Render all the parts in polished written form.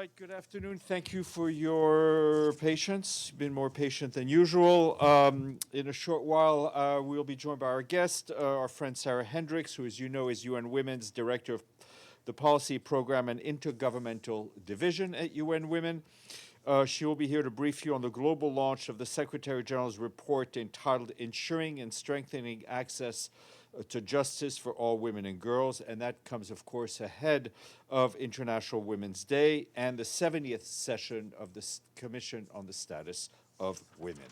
right, good afternoon. Thank you for your patience. Been more patient than usual. In a short while, we'll be joined by our guest, our friend Sarah Hendricks, who, as you know, is UN Women's Director of the Policy Program and Intergovernmental Division at UN Women. She will be here to brief you on the global launch of the Secretary General's report entitled Ensuring and Strengthening Access to Justice for All Women and Girls, and that comes, of course, ahead of International Women's Day and the 70th session of the Commission on the Status of Women.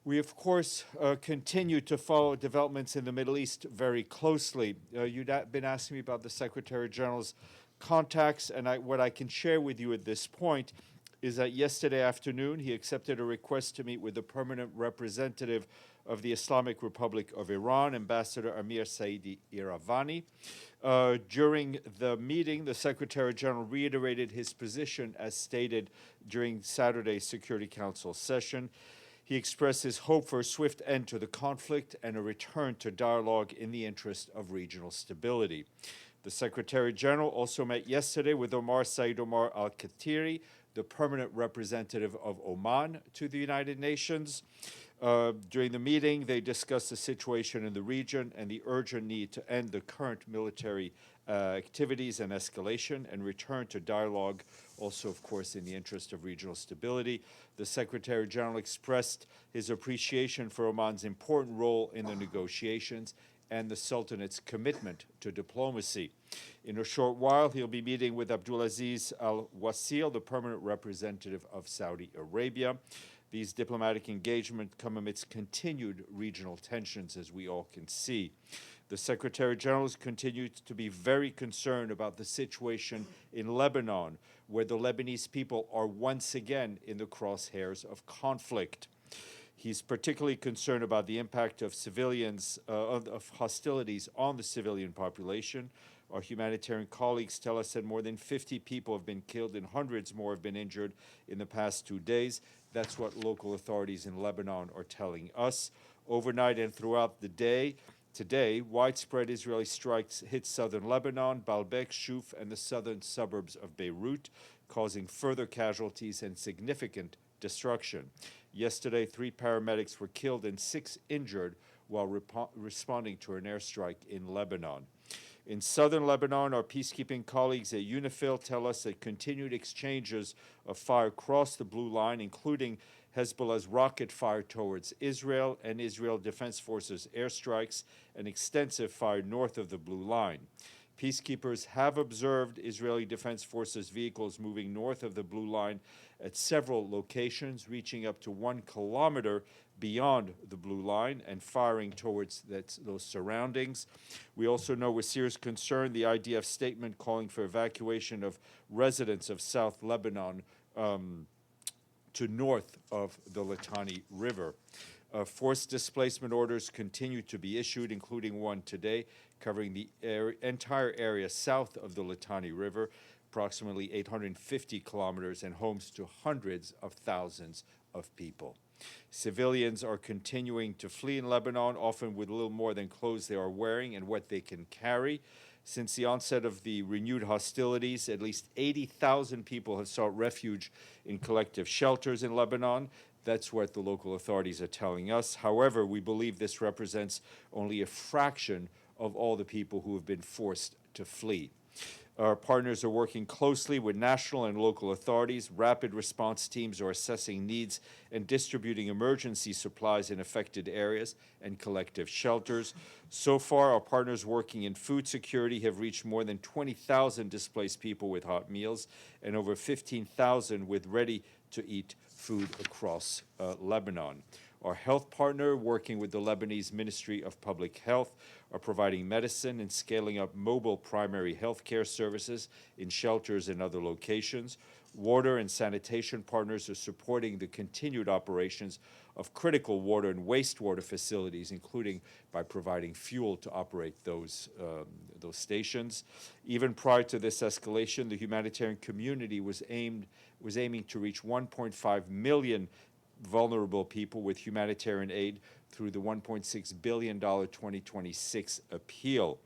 We, of course, continue to follow developments in the Middle East very closely. You'd been asking me about the Secretary General's contacts, and what I can share with you at this point is that yesterday afternoon he accepted a request to meet with the permanent representative of the Islamic Republic of Iran, Ambassador Amir Saeid Iravani. During the meeting, the Secretary General reiterated his position as stated during Saturday's Security Council session. He expressed his hope for a swift end to the conflict and a return to dialogue in the interest of regional stability. The Secretary General also met yesterday with Omar Said Omar Al-Khatiri, the permanent representative of Oman to the United Nations. During the meeting, they discussed the situation in the region and the urgent need to end the current military activities and escalation and return to dialogue, also, of course, in the interest of regional stability. The Secretary General expressed his appreciation for Oman's important role in the negotiations and the Sultanate's commitment to diplomacy. In a short while, he'll be meeting with Abdulaziz Al-Wasil, the permanent representative of Saudi Arabia. These diplomatic engagements come amidst continued regional tensions, as we all can see. The Secretary General has continued to be very concerned about the situation in Lebanon, where the Lebanese people are once again in the crosshairs of conflict. He's particularly concerned about the impact of civilians, of hostilities on the civilian population. Our humanitarian colleagues tell us that more than 50 people have been killed and hundreds more have been injured in the past 2 days. That's what local authorities in Lebanon are telling us. Overnight and throughout the day, today, widespread Israeli strikes hit southern Lebanon, Baalbek, Shuf, and the southern suburbs of Beirut, causing further casualties and significant destruction. Yesterday, 3 paramedics were killed and 6 injured while responding to an airstrike in Lebanon. In southern Lebanon, our peacekeeping colleagues at UNIFIL tell us that continued exchanges of fire crossed the blue line, including Hezbollah's rocket fire towards Israel and Israel Defense Forces airstrikes and extensive fire north of the blue line. Peacekeepers have observed Israeli Defense Forces vehicles moving north of the blue line at several locations, reaching up to 1 kilometer beyond the blue line and firing towards those surroundings. We also know with serious concern the IDF statement calling for evacuation of residents of South Lebanon to north of the Litani River. Forced displacement orders continue to be issued, including one today covering the entire area south of the Litani River, approximately 850 kilometers, and homes to hundreds of thousands of people. Civilians are continuing to flee in Lebanon, often with little more than clothes they are wearing and what they can carry. Since the onset of the renewed hostilities, at least 80,000 people have sought refuge in collective shelters in Lebanon. That's what the local authorities are telling us. However, we believe this represents only a fraction of all the people who have been forced to flee. Our partners are working closely with national and local authorities. Rapid response teams are assessing needs and distributing emergency supplies in affected areas and collective shelters. So far, our partners working in food security have reached more than 20,000 displaced people with hot meals and over 15,000 with ready-to-eat food across Lebanon. Our health partner, working with the Lebanese Ministry of Public Health, are providing medicine and scaling up mobile primary health care services in shelters and other locations. Water and sanitation partners are supporting the continued operations of critical water and wastewater facilities, including by providing fuel to operate those stations. Even prior to this escalation, the humanitarian community was aiming to reach 1.5 million vulnerable people with humanitarian aid through the $1.6 billion 2026 appeal.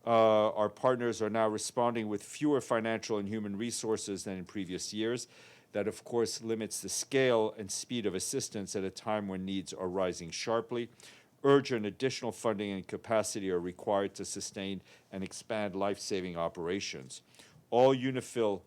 Our partners are now responding with fewer financial and human resources than in previous years. That, of course, limits the scale and speed of assistance at a time when needs are rising sharply. Urgent additional funding and capacity are required to sustain and expand life-saving operations. All UNIFIL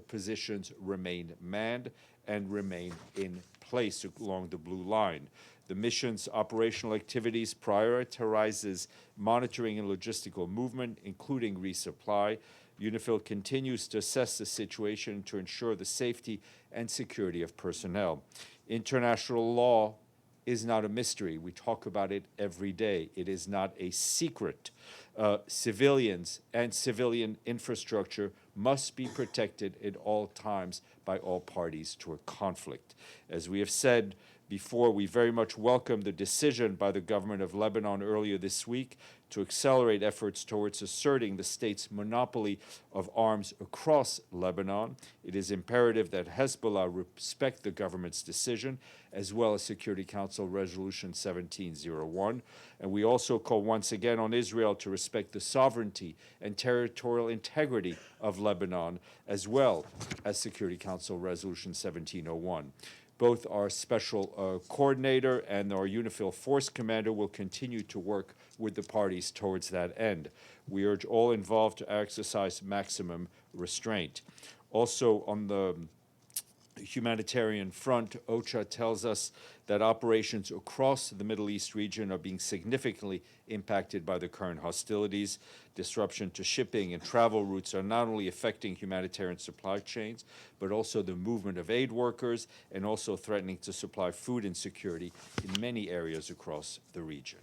positions remain manned and remain in place along the blue line. The mission's operational activities prioritizes monitoring and logistical movement, including resupply. UNIFIL continues to assess the situation to ensure the safety and security of personnel. International law is not a mystery. We talk about it every day. It is not a secret. Civilians and civilian infrastructure must be protected at all times by all parties to a conflict. As we have said before, we very much welcome the decision by the government of Lebanon earlier this week to accelerate efforts towards asserting the state's monopoly of arms across Lebanon. It is imperative that Hezbollah respect the government's decision, as well as Security Council Resolution 1701. And we also call once again on Israel to respect the sovereignty and territorial integrity of Lebanon, as well as Security Council Resolution 1701. Both our special coordinator and our UNIFIL force commander will continue to work with the parties towards that end. We urge all involved to exercise maximum restraint. Also, on the humanitarian front, OCHA tells us that operations across the Middle East region are being significantly impacted by the current hostilities. Disruption to shipping and travel routes are not only affecting humanitarian supply chains, but also the movement of aid workers, and also threatening to supply food and security in many areas across the region.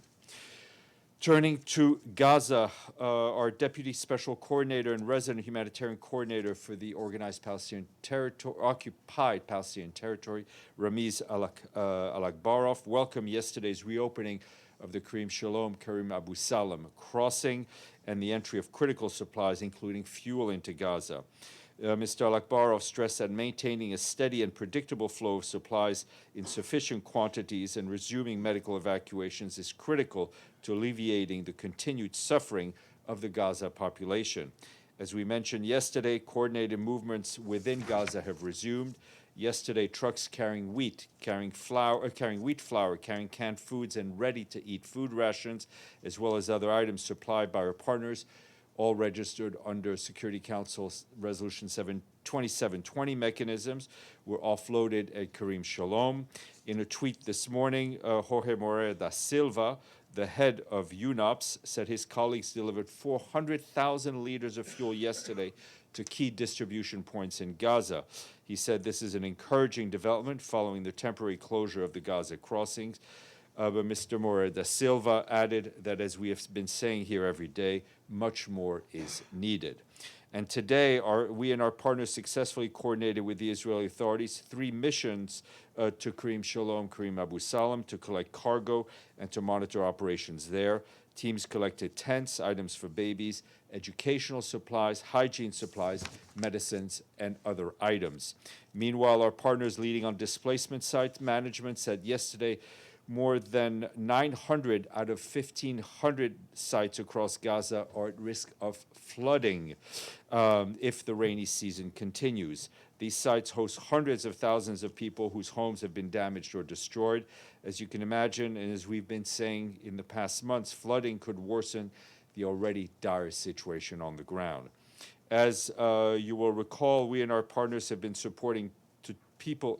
Turning to Gaza, our Deputy Special Coordinator and Resident Humanitarian Coordinator for the Organized Palestinian Territory, Occupied Palestinian Territory, Ramiz Alakbarov, welcomed yesterday's reopening of the Karim Shalom Karim Abu Salam crossing and the entry of critical supplies, including fuel, into Gaza. Mr. Alakbarov stressed that maintaining a steady and predictable flow of supplies in sufficient quantities and resuming medical evacuations is critical to alleviating the continued suffering of the Gaza population. As we mentioned yesterday, coordinated movements within Gaza have resumed. Yesterday, trucks carrying wheat, carrying wheat flour, carrying canned foods and ready-to-eat food rations, as well as other items supplied by our partners, all registered under Security Council's Resolution 2720 mechanisms, were offloaded at Karim Shalom. In a tweet this morning, Jorge Moreira da Silva, the head of UNOPS, said his colleagues delivered 400,000 liters of fuel yesterday to key distribution points in Gaza. He said this is an encouraging development following the temporary closure of the Gaza crossings. But Mr. Moreira da Silva added that, as we have been saying here every day, much more is needed. And today, we and our partners successfully coordinated with the Israeli authorities 3 missions to Karim Shalom, Karim Abu Salam, to collect cargo and to monitor operations there. Teams collected tents, items for babies, educational supplies, hygiene supplies, medicines, and other items. Meanwhile, our partners leading on displacement site management said yesterday more than 900 out of 1,500 sites across Gaza are at risk of flooding if the rainy season continues. These sites host hundreds of thousands of people whose homes have been damaged or destroyed. As you can imagine, and as we've been saying in the past months, flooding could worsen the already dire situation on the ground. As you will recall, we and our partners have been supporting people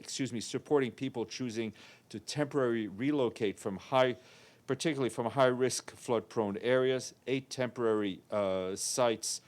choosing to temporarily relocate from particularly from high-risk flood-prone areas. 8 temporary sites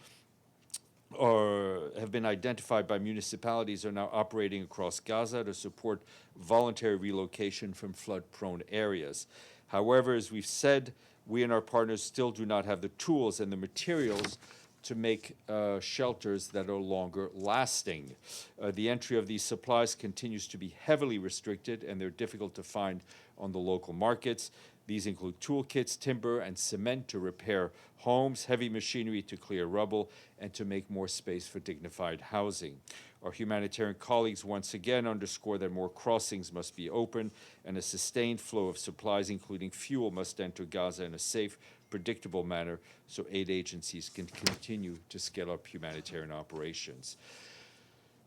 have been identified by municipalities, are now operating across Gaza to support voluntary relocation from flood-prone areas. However, as we've said, we and our partners still do not have the tools and the materials to make shelters that are longer lasting. The entry of these supplies continues to be heavily restricted, and they're difficult to find on the local markets. These include toolkits, timber, and cement to repair homes, heavy machinery to clear rubble, and to make more space for dignified housing. Our humanitarian colleagues once again underscore that more crossings must be open, and a sustained flow of supplies, including fuel, must enter Gaza in a safe, predictable manner so aid agencies can continue to scale up humanitarian operations.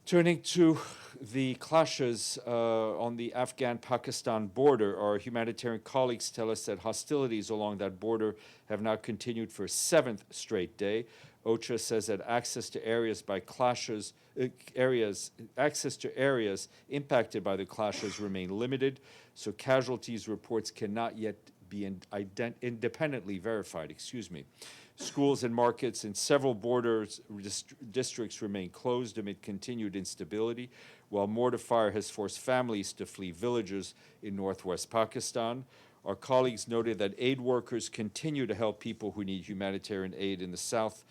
Turning to the clashes on the Afghan-Pakistan border, our humanitarian colleagues tell us that hostilities along that border have now continued for a 7th straight day. OCHA says that access to areas impacted by the clashes remain limited, so casualties reports cannot yet be independently verified. Schools and markets in several districts remain closed amid continued instability, while mortar fire has forced families to flee villages in northwest Pakistan. Our colleagues noted that aid workers continue to help people who need humanitarian aid in the south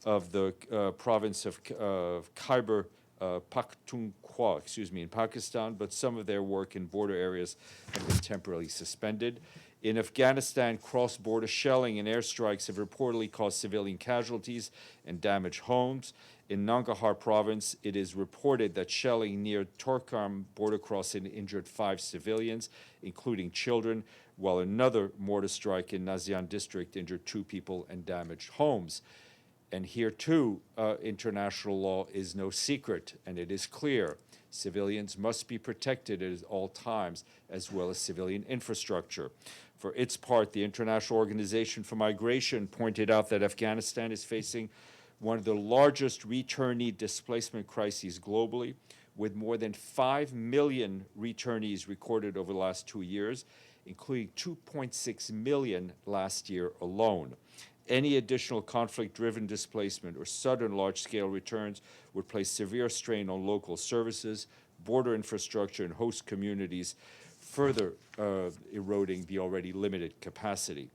of the province of Khyber Pakhtunkhwa, in Pakistan, but some of their work in border areas have been temporarily suspended. In Afghanistan, cross-border shelling and airstrikes have reportedly caused civilian casualties and damaged homes. In Nangarhar province, it is reported that shelling near Torkham border crossing injured 5 civilians, including children, while another mortar strike in Nazian district injured 2 people and damaged homes. And here, too, international law is no secret, and it is clear. Civilians must be protected at all times, as well as civilian infrastructure. For its part, the International Organization for Migration pointed out that Afghanistan is facing one of the largest returnee displacement crises globally, with more than 5 million returnees recorded over the last 2 years, including 2.6 million last year alone. Any additional conflict-driven displacement or sudden large-scale returns would place severe strain on local services, border infrastructure, and host communities, further eroding the already limited capacity.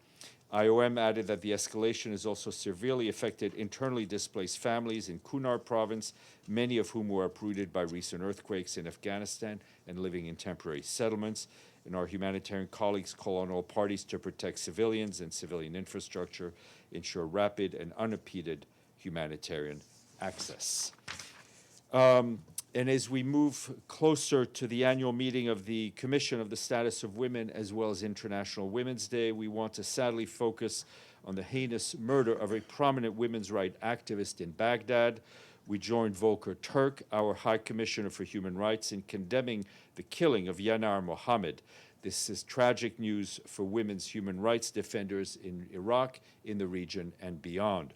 IOM added that the escalation has also severely affected internally displaced families in Kunar province, many of whom were uprooted by recent earthquakes in Afghanistan and living in temporary settlements. And our humanitarian colleagues call on all parties to protect civilians and civilian infrastructure, ensure rapid and unimpeded humanitarian access. And as we move closer to the annual meeting of the Commission of the Status of Women, as well as International Women's Day, we want to sadly focus on the heinous murder of a prominent women's rights activist in Baghdad. We joined Volker Turk, our High Commissioner for Human Rights, in condemning the killing of Yanar Mohammed. This is tragic news for women's human rights defenders in Iraq, in the region, and beyond.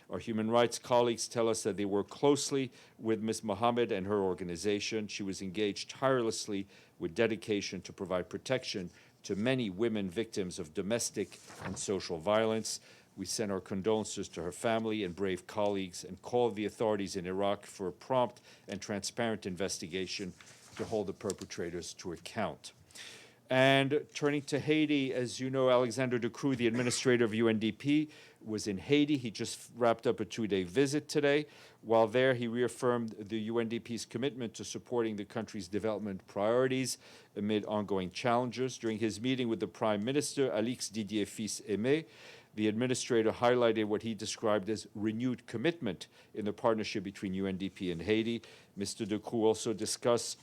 Our human rights colleagues tell us that they work closely with Ms. Mohammed and her organization. She was engaged tirelessly with dedication to provide protection to many women victims of domestic and social violence. We send our condolences to her family and brave colleagues and call the authorities in Iraq for a prompt and transparent investigation to hold the perpetrators to account. And turning to Haiti, as you know, Alexander De Croo, the administrator of UNDP, was in Haiti. He just wrapped up a 2-day visit today. While there, he reaffirmed the UNDP's commitment to supporting the country's development priorities amid ongoing challenges. During his meeting with the Prime Minister, Alix Didier Fils-Aimé, the administrator highlighted what he described as renewed commitment in the partnership between UNDP and Haiti. Mr. De Croo also discussed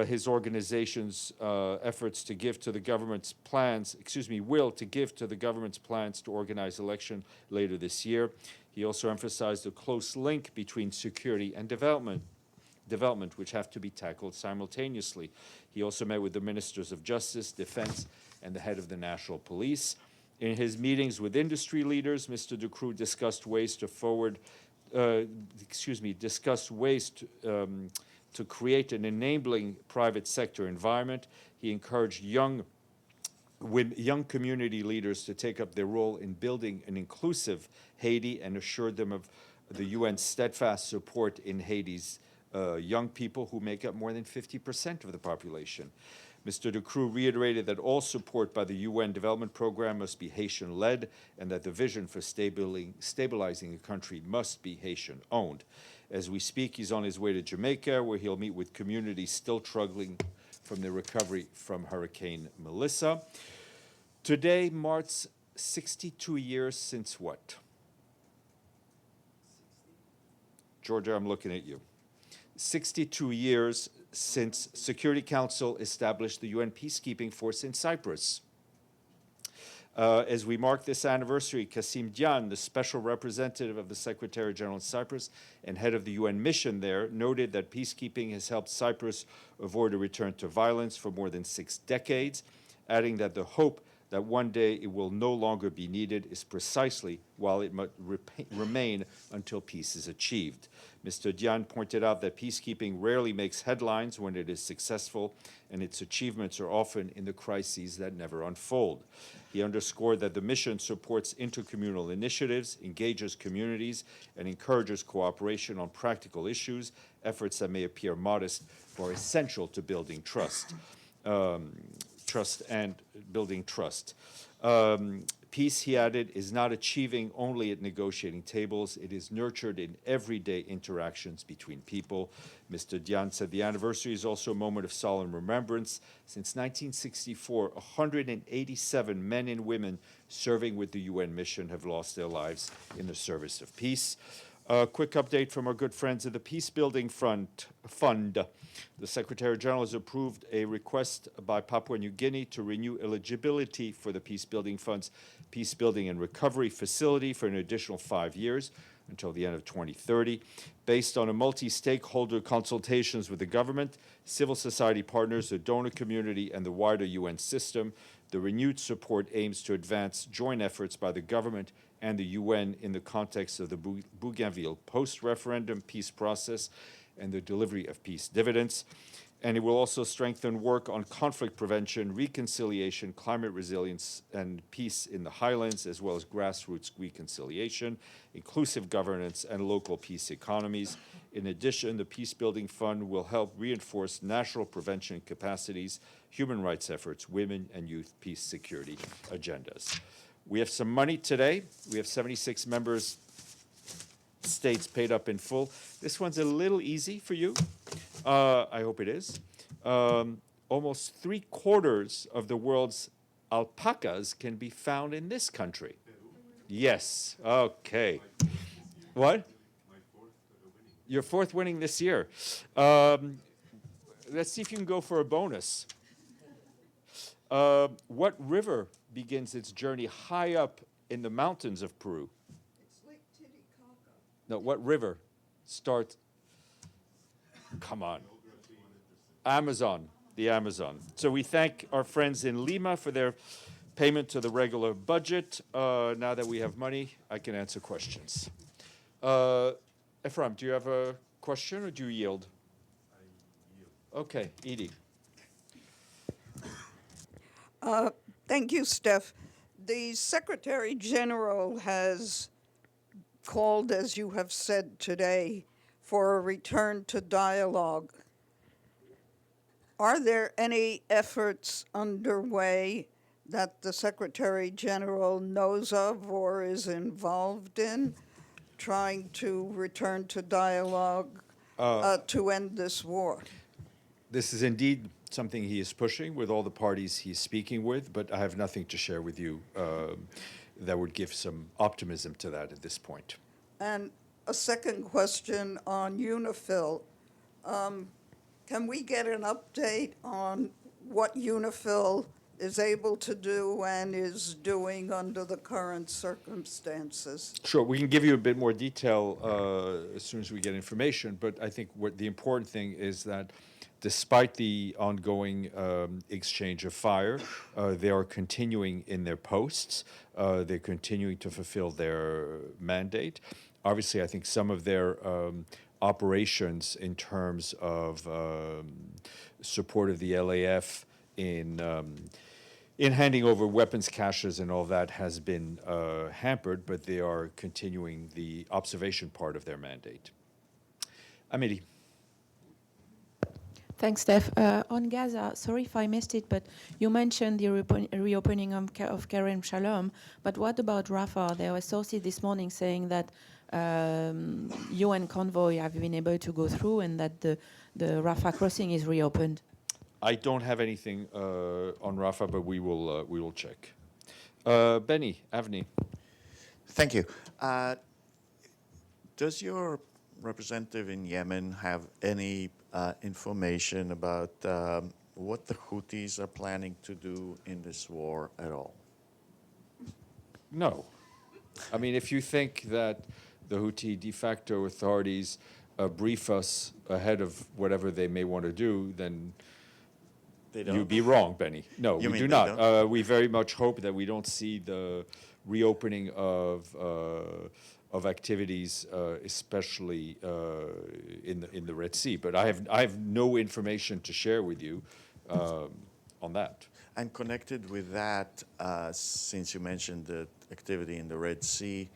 his organization's efforts to give to the government's will to give to the government's plans to organize election later this year. He also emphasized the close link between security and development, which have to be tackled simultaneously. He also met with the ministers of justice, defense, and the head of the national police. In his meetings with industry leaders, Mr. De Croo discussed ways to to create an enabling private sector environment. He encouraged young community leaders to take up their role in building an inclusive Haiti and assured them of the UN's steadfast support in Haiti's young people, who make up more than 50% of the population. Mr. De Croo reiterated that all support by the UN Development Program must be Haitian-led and that the vision for stabilizing the country must be Haitian-owned. As we speak, he's on his way to Jamaica, where he'll meet with communities still struggling from the recovery from Hurricane Melissa. Today marks 62 years since what? Georgia, I'm looking at you. 62 years since Security Council established the UN Peacekeeping Force in Cyprus. As we mark this anniversary, Kassim Dian, the special representative of the Secretary General in Cyprus and head of the UN mission there, noted that peacekeeping has helped Cyprus avoid a return to violence for more than 6 decades, adding that the hope that one day it will no longer be needed is precisely while it must remain until peace is achieved. Mr. Dian pointed out that peacekeeping rarely makes headlines when it is successful, and its achievements are often in the crises that never unfold. He underscored that the mission supports intercommunal initiatives, engages communities, and encourages cooperation on practical issues, efforts that may appear modest but are essential to building trust. Building trust. Peace, he added, is not achieving only at negotiating tables. It is nurtured in everyday interactions between people. Mr. Dian said the anniversary is also a moment of solemn remembrance. Since 1964, 187 men and women serving with the UN mission have lost their lives in the service of peace. A quick update from our good friends at the Peacebuilding Fund. The Secretary General has approved a request by Papua New Guinea to renew eligibility for the Peacebuilding Fund's Peacebuilding and Recovery Facility for an additional 5 years until the end of 2030. Based on a multi-stakeholder consultations with the government, civil society partners, the donor community, and the wider UN system, the renewed support aims to advance joint efforts by the government and the UN in the context of the Bougainville post-referendum peace process and the delivery of peace dividends. And it will also strengthen work on conflict prevention, reconciliation, climate resilience, and peace in the highlands, as well as grassroots reconciliation, inclusive governance, and local peace economies. In addition, the Peacebuilding Fund will help reinforce national prevention capacities, human rights efforts, women and youth peace security agendas. We have some money today. We have 76 members states paid up in full. This one's a little easy for you. I hope it is. Almost 3/4 of the world's alpacas can be found in this country. Yes. Okay. What? Your 4th winning this year. Let's see if you can go for a bonus. What river begins its journey high up in the mountains of Peru? It's Lake Titicaca. No, what river starts? Come on. Amazon, the Amazon. So we thank our friends in Lima for their payment to the regular budget. Now that we have money, I can answer questions. Ephraim, do you have a question or do you yield? I yield. Okay, Edie. Thank you, Steph. The Secretary General has called, as you have said today, for a return to dialogue. Are there any efforts underway that the Secretary General knows of or is involved in trying to return to dialogue to end this war? This is indeed something he is pushing with all the parties he's speaking with, but I have nothing to share with you that would give some optimism to that at this point. And a second question on UNIFIL. Can we get an update on what UNIFIL is able to do and is doing under the current circumstances? Sure, we can give you a bit more detail as soon as we get information, but I think what the important thing is that despite the ongoing exchange of fire, they are continuing in their posts. They're continuing to fulfill their mandate. Obviously, I think some of their operations in terms of support of the LAF in handing over weapons caches and all that has been hampered, but they are continuing the observation part of their mandate. Amélie. Thanks, Steph. On Gaza, sorry if I missed it, but you mentioned the reopening of Kerem Shalom, but what about Rafah? There were sources this morning saying that UN convoy have been able to go through and that the Rafah crossing is reopened. I don't have anything on Rafah, but we will check. Benny, Avni. Thank you. Does your representative in Yemen have any information about what the Houthis are planning to do in this war at all? No. I mean, if you think that the Houthi de facto authorities brief us ahead of whatever they may want to do, then They don't? you'd be wrong, Benny. No, You we mean do they not. don't? We very much hope that we don't see the reopening of activities, especially in the Red Sea. But I have no information to share with you on that. And connected with that, since you mentioned the activity in the Red Sea,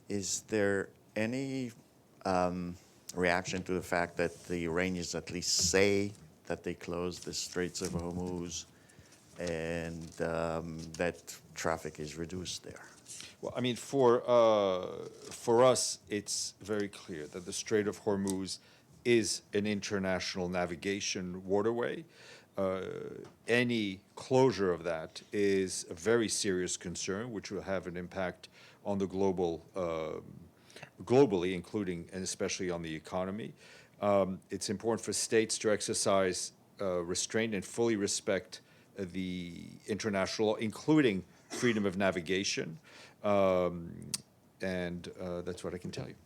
is there any reaction to the fact that the Iranians at least say that they closed the Straits of Hormuz and that traffic is reduced there? Well, I mean, for us, it's very clear that the Strait of Hormuz is an international navigation waterway. Any closure of that is a very serious concern, which will have an impact on the globally, including and especially on the economy. It's important for states to exercise restraint and fully respect the international law, including freedom of navigation. And that's what I can tell you.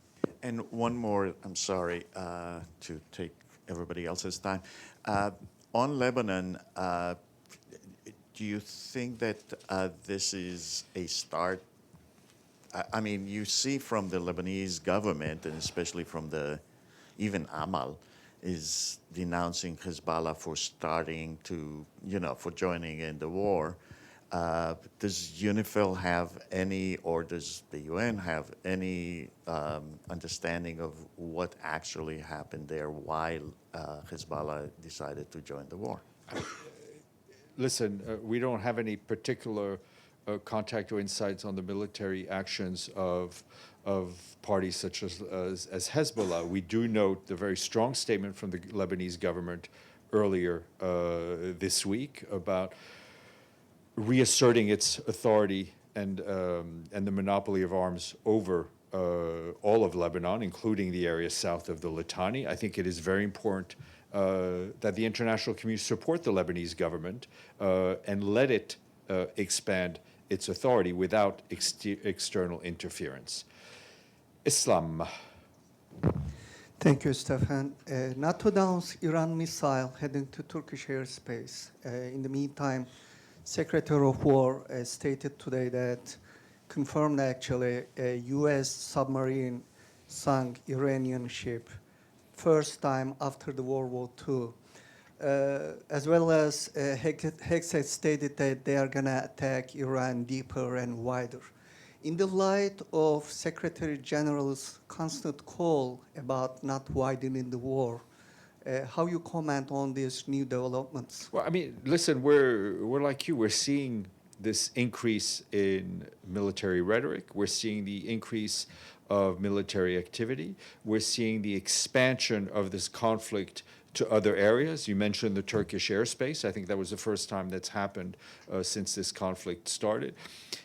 And one more, I'm sorry to take everybody else's time. On Lebanon, do you think that this is a start? I mean, you see from the Lebanese government, and especially from even Amal, is denouncing Hezbollah for starting to, for joining in the war. Does UNIFIL have any, or does the UN have any understanding of what actually happened there while Hezbollah decided to join the war? Listen, we don't have any particular contact or insights on the military actions of parties such as Hezbollah. We do note the very strong statement from the Lebanese government earlier this week about reasserting its authority and the monopoly of arms over all of Lebanon, including the area south of the Litani. I think it is very important that the international community support the Lebanese government and let it expand its authority without external interference. Islam. Thank you, Stéphane. NATO downs Iran missile heading to Turkish airspace. In the meantime, Secretary of War stated today that confirmed actually a U.S. submarine sunk Iranian ship, first time after the World War II. As well as Hex has stated that they are going to attack Iran deeper and wider. In the light of Secretary General's constant call about not widening the war, how you comment on these new developments? Well, I mean, listen, we're like you. We're seeing this increase in military rhetoric. We're seeing the increase of military activity. We're seeing the expansion of this conflict to other areas. You mentioned the Turkish airspace. I think that was the first time that's happened since this conflict started.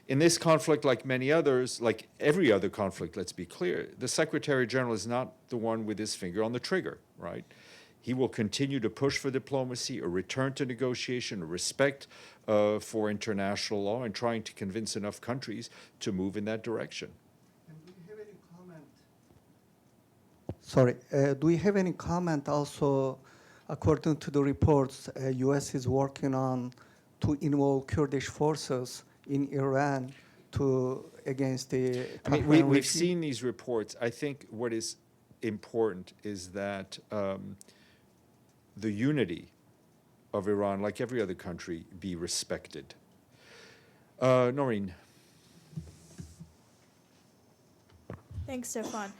In this conflict, like many others, like every other conflict, let's be clear, the Secretary General is not the one with his finger on the trigger, right? He will continue to push for diplomacy, a return to negotiation, a respect for international law, and trying to convince enough countries to move in that direction. And do you have any comment? Sorry, do you have any comment also, according to the reports, U.S. is working on to involve Kurdish forces in Iran against the I mean, Afghan we've regime? seen these reports. I think what is important is that the unity of Iran, like every other country, be respected. Noreen. Thanks, Stéphane.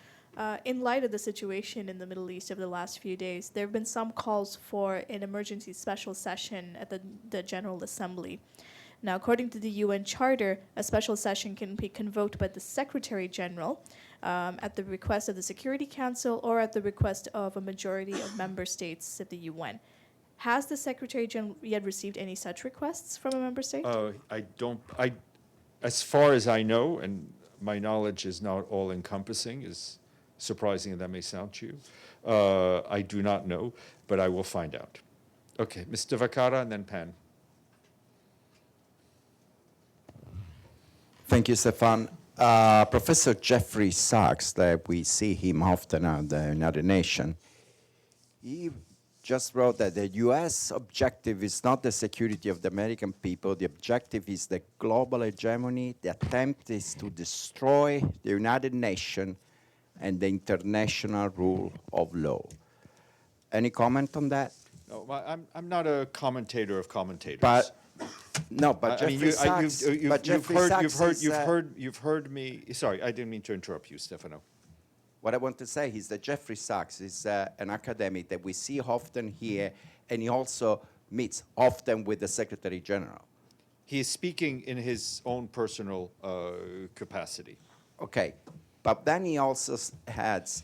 In light of the situation in the Middle East over the last few days, there have been some calls for an emergency special session at the General Assembly. Now, according to the UN Charter, a special session can be convoked by the Secretary General at the request of the Security Council or at the request of a majority of member states of the UN. Has the Secretary General yet received any such requests from a member state? As far as I know, and my knowledge is not all-encompassing, as surprising that may sound to you, I do not know, but I will find out. Okay, Mr. Vacara and then Pan. Thank you, Stéphane. Professor Jeffrey Sachs, that we see him often at the United Nations, he just wrote that the U.S. objective is not the security of the American people. The objective is the global hegemony. The attempt is to destroy the United Nations and the international rule of law. Any comment on that? No, I'm not a commentator of commentators. But no, but I mean, Jeffrey Sachs. you've heard me. Sorry, I didn't mean to interrupt you, Stefano. What I want to say is that Jeffrey Sachs is an academic that we see often here, and he also meets often with the Secretary General. He is speaking in his own personal capacity. Okay, but then he also has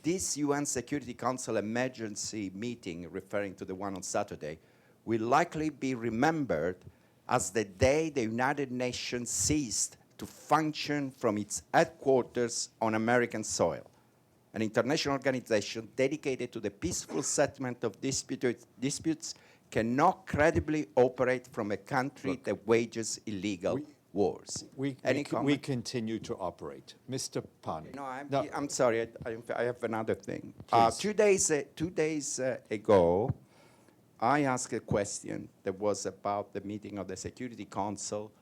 this UN Security Council emergency meeting, referring to the one on Saturday, will likely be remembered as the day the United Nations ceased to function from its headquarters on American soil, an international organization dedicated to the peaceful settlement of disputes cannot credibly operate from a country that wages illegal wars. We continue to operate. Mr. Pani. No, I'm sorry, I have another thing. Please. 2 days ago, I asked a question that was about the meeting of the Security Council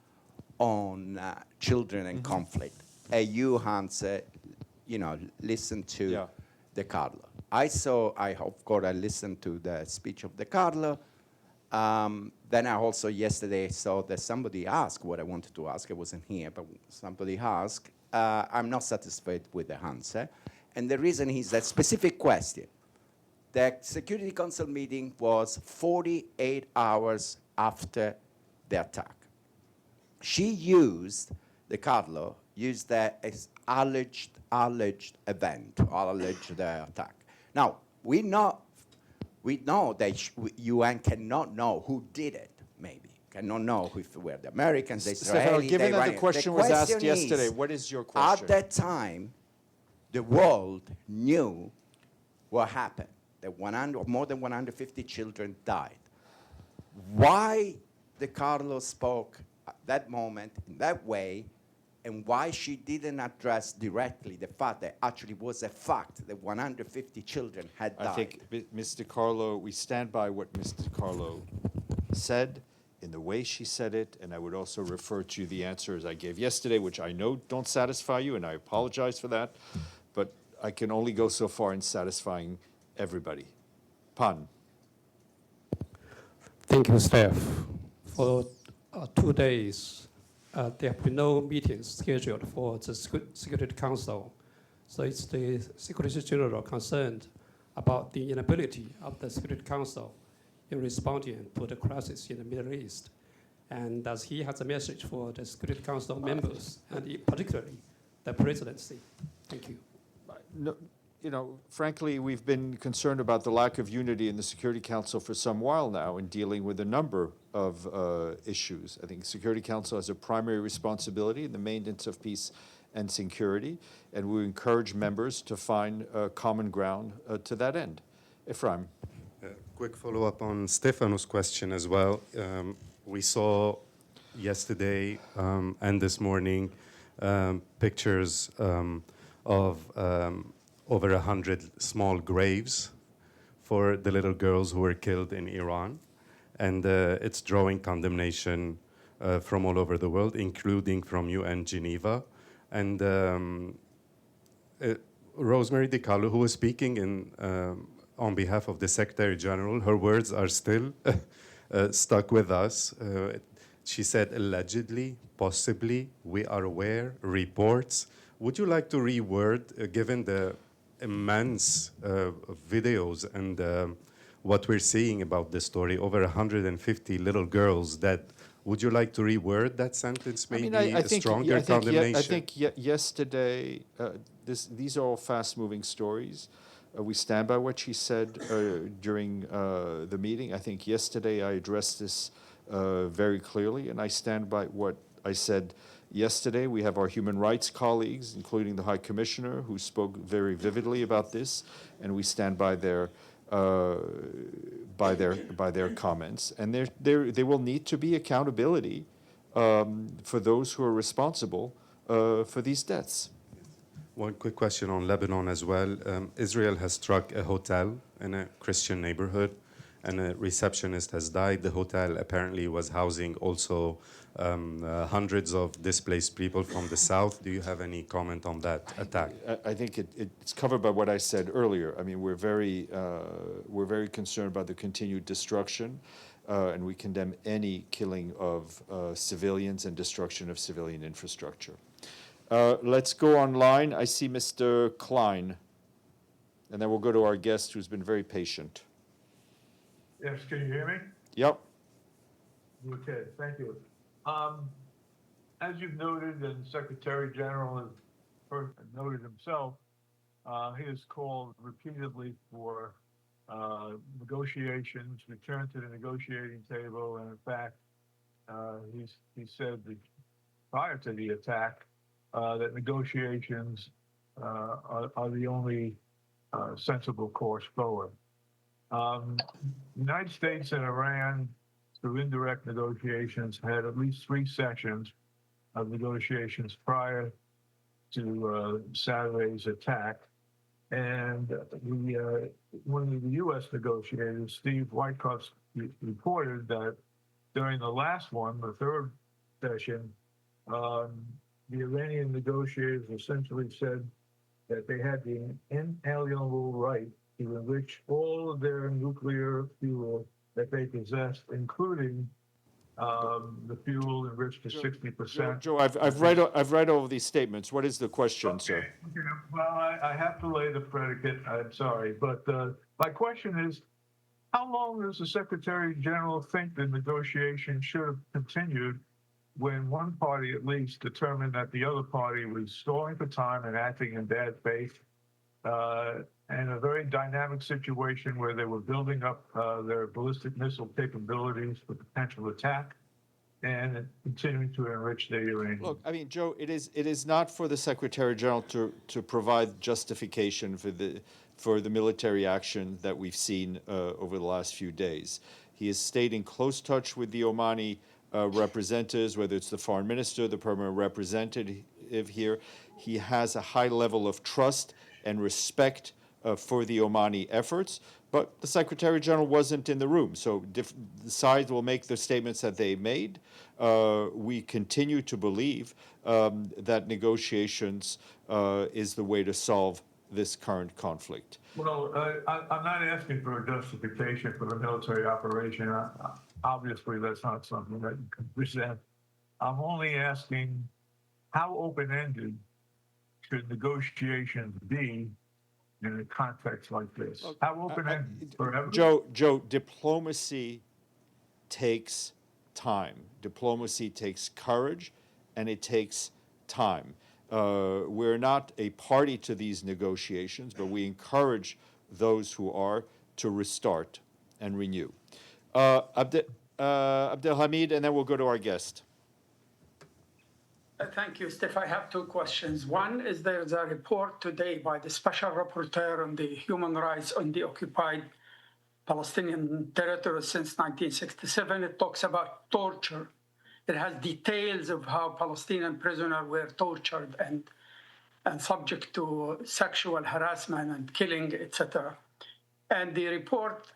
on children and conflict. You, Hans, listened to De Carlo. Of course, I listened to the speech of De Carlo. Then I also yesterday saw that somebody asked what I wanted to ask. I wasn't here, but somebody asked. I'm not satisfied with the answer. And the reason is that specific question. The Security Council meeting was 48 hours after the attack. De Carlo used that as alleged event, alleged attack. Now, we know that UN cannot know who did it, maybe. Cannot know if it were the Americans, the Israelis, given the that Iranians. the question was asked yesterday, what is your question? At that time, the world knew what happened, that more than 150 children died. Why De Carlo spoke at that moment in that way, and why she didn't address directly the fact that actually was a fact that 150 children had died. I think, Mr. Carlo, we stand by what Mr. Carlo said in the way she said it, and I would also refer to the answers I gave yesterday, which I know don't satisfy you, and I apologize for that, but I can only go so far in satisfying everybody. Pan. Thank you, Steph. For 2 days, there have been no meetings scheduled for the Security Council. So it's the Secretary General concerned about the inability of the Security Council in responding to the crisis in the Middle East. And does he have a message for the Security Council members, and particularly the presidency? Thank you. No, frankly, we've been concerned about the lack of unity in the Security Council for some while now in dealing with a number of issues. I think the Security Council has a primary responsibility in the maintenance of peace and security, and we encourage members to find common ground to that end. Ephraim. Quick follow-up on Stefano's question as well. We saw yesterday and this morning pictures of over 100 small graves for the little girls who were killed in Iran. And it's drawing condemnation from all over the world, including from UN Geneva. And Rosemary DiCarlo, who was speaking on behalf of the Secretary General, her words are still stuck with us. She said, allegedly, possibly, we are aware, reports. Would you like to reword, given the immense videos and what we're seeing about this story, over 150 little girls dead? Would you like to reword that sentence, maybe a stronger condemnation? I think yesterday, these are all fast-moving stories. We stand by what she said during the meeting. I think yesterday I addressed this very clearly, and I stand by what I said yesterday. We have our human rights colleagues, including the High Commissioner, who spoke very vividly about this, and we stand by their comments. And there will need to be accountability for those who are responsible for these deaths. One quick question on Lebanon as well. Israel has struck a hotel in a Christian neighborhood, and a receptionist has died. The hotel apparently was housing also hundreds of displaced people from the south. Do you have any comment on that attack? I think it's covered by what I said earlier. I mean, we're very concerned about the continued destruction, and we condemn any killing of civilians and destruction of civilian infrastructure. Let's go online. I see Mr. Klein, and then we'll go to our guest who's been very patient. Yes, can you hear me? Yep. Okay, thank you. As you've noted, and Secretary General has noted himself, he has called repeatedly for negotiations, return to the negotiating table, and in fact, he said that prior to the attack that negotiations are the only sensible course forward. The United States and Iran, through indirect negotiations, had at least 3 sessions of negotiations prior to Saturday's attack. And one of the U.S. negotiators, Steve Witkoff, reported that during the last one, the 3rd session, the Iranian negotiators essentially said that they had the inalienable right to enrich all of their nuclear fuel that they possessed, including the fuel enriched to 60%. Joe, I've read all of these statements. What is the question, sir? Okay. Well, I have to lay the predicate. I'm sorry, but my question is, how long does the Secretary General think the negotiation should have continued when one party at least determined that the other party was stalling for time and acting in bad faith, and a very dynamic situation where they were building up their ballistic missile capabilities for potential attack and continuing to enrich their uranium? Look, I mean, Joe, it is not for the Secretary General to provide justification for the military action that we've seen over the last few days. He has stayed in close touch with the Omani representatives, whether it's the foreign minister, the permanent representative here. He has a high level of trust and respect for the Omani efforts, but the Secretary General wasn't in the room. So the sides will make the statements that they made. We continue to believe that negotiations is the way to solve this current conflict. Well, I'm not asking for a justification for the military operation. Obviously, that's not something that you can present. I'm only asking, how open-ended should negotiations be in a context like this? How open-ended? Forever? Joe, diplomacy takes time. Diplomacy takes courage, and it takes time. We're not a party to these negotiations, but we encourage those who are to restart and renew. Abdelhamid, and then we'll go to our guest. Thank you, Steph. I have 2 questions. One is there's a report today by the Special Rapporteur on the human rights on the occupied Palestinian territory since 1967. It talks about torture. It has details of how Palestinian prisoners were tortured and subject to sexual harassment and killing, etc. And the report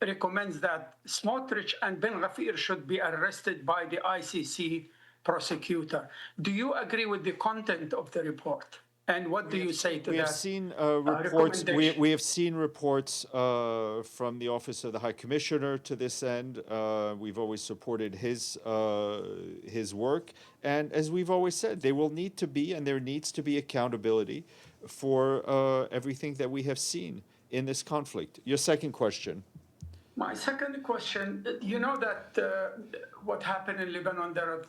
recommends that Smotrich and Ben Ghafir should be arrested by the ICC prosecutor. Do you agree with the content of the report? And what do you say to that? We have seen reports. We have seen reports from the Office of the High Commissioner to this end. We've always supported his work, and as we've always said, there will need to be, and there needs to be, accountability for everything that we have seen in this conflict. Your second question. My second question, you know that what happened in Lebanon, there are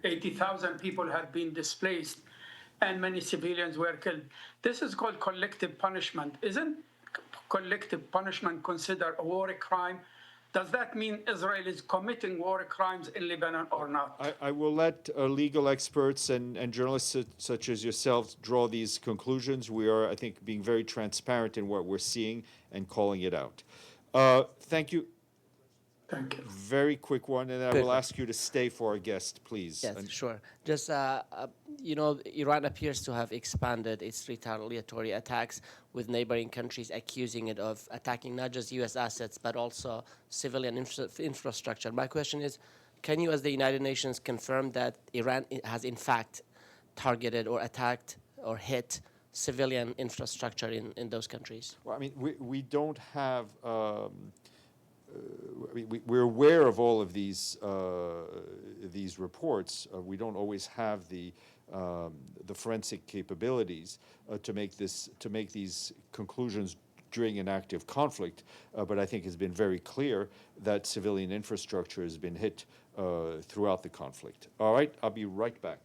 80,000 people had been displaced and many civilians were killed. This is called collective punishment. Isn't collective punishment considered a war crime? Does that mean Israel is committing war crimes in Lebanon or not? I will let legal experts and journalists such as yourselves draw these conclusions. We are, I think, being very transparent in what we're seeing and calling it out. Thank you. Thank you. Very quick one, and I will ask you to stay for our guest, please. Yes, And- sure. Just, Iran appears to have expanded its retaliatory attacks with neighboring countries, accusing it of attacking not just U.S. assets, but also civilian infrastructure. My question is, can you, as the United Nations, confirm that Iran has in fact targeted or attacked or hit civilian infrastructure in those countries? Well, I mean, we don't have, we're aware of all of these reports. We don't always have the forensic capabilities to make these conclusions during an active conflict, but I think it's been very clear that civilian infrastructure has been hit throughout the conflict. All right, I'll be right back.